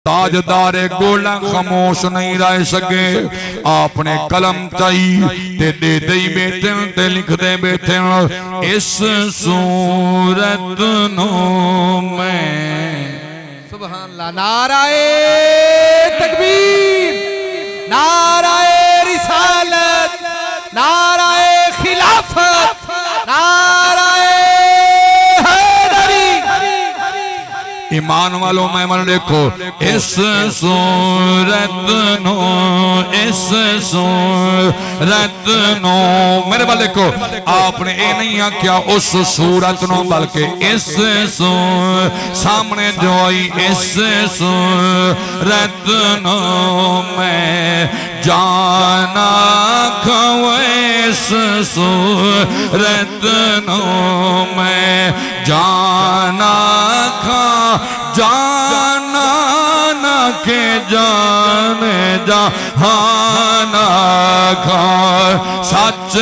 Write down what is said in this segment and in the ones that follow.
ताजदारे गोला खामोश नहीं रह सके। आपने कलम चाही ते दे दे बैठे ते लिख दे बैठे इस सूरत नो में। सुभान अल्लाह। नाराए तकबीर, नाराए रिसालत, नाराए खिलाफत, नाराए ईमान वालों मैं मन देखो इस सूरत नो, इस सूरत नो मेरे बाल देखो। आपने ये नहीं आख्या उस सूरत नो बल्कि इस सामने जो आई इस सूरत नो मैं जाना खाओ इस सूरत नो मैं जाना खा जाना न के जाने जहाना खा सच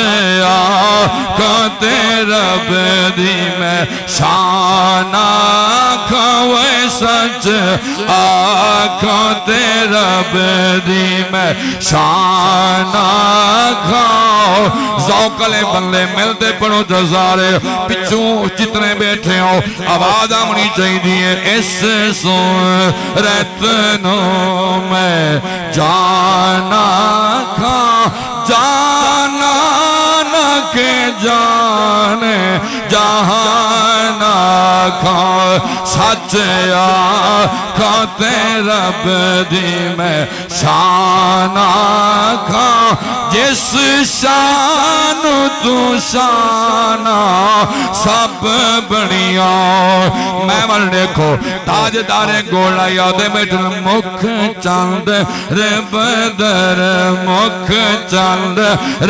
आका तेरा बदी में शाना खाओ सच आका तेरा बदी में शाना खाओ। ज़ौक़ले बल्ले मिलते पढ़ो जज़ारे पिछू जितने बैठे हो आवाज आनी चाहिए इस सूरत नो मैं जाना खा जाना न के जाने जहाना खा सच आका तेरा बदी में शाना खा जिस शान तू शाना सब बढ़िया। मैं मन देखो ताजदारे गोला याद बैठ मुख चंद रे बदर मुख चंद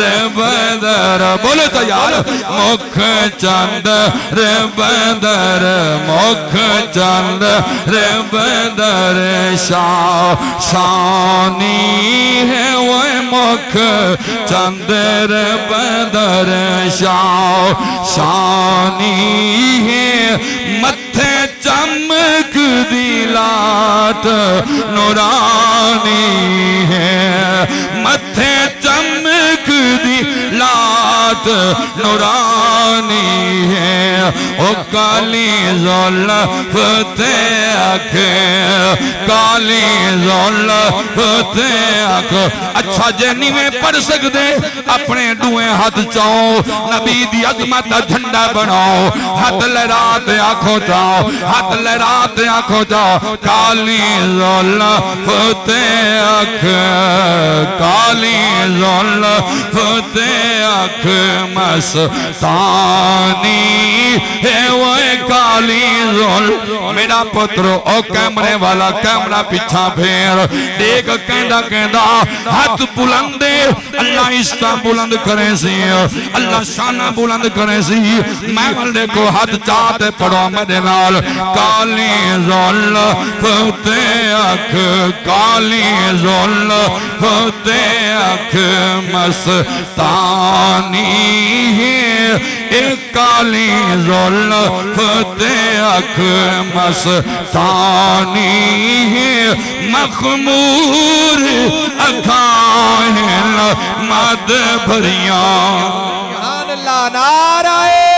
रे बदर बोले तो यार मुख चंद रे बदर मुख चंद रे बदर शानी है वो मुख चंदर बदर शानी है मत्थे चमक दिलाट नूरानी है मत्थे चमक दिलाट नूरानी है ओ काली ज़ुल्फ़ ते आखे काली ज़ुल्फ़ ते आख। अच्छा जे नहीं पढ़ सकते अपने दुए हाथ चाओ नबी दी अज़मत दा झंडा बनाओ हाथ लहराते आखो जाओ हाथ लहराते आखो जाओ काली ज़ुल्फ़ ते आख काली ज़ुल्फ़ ते आख मस्तानी है वो काली ज़ुल्फ़। मेरा पुत्र ओ कैमरे वाला कैमरा पीछा फेर देख कहंदा कहंदा हाथ बुलंदे अल्लाह इश्ता बुलंद करे सी अल्लाह शाना बुलंद करे सी। मैं बोल देखो हाथ चाहते पढ़ो मेरे नाल काली ज़ुल्फ़ ते आख काली ज़ुल्फ़ ते आख मस्तानी है एक काली ज़ुल्फ़ ते आख मस्तानी है मखमूर अखाएं मद भरिया। नाराए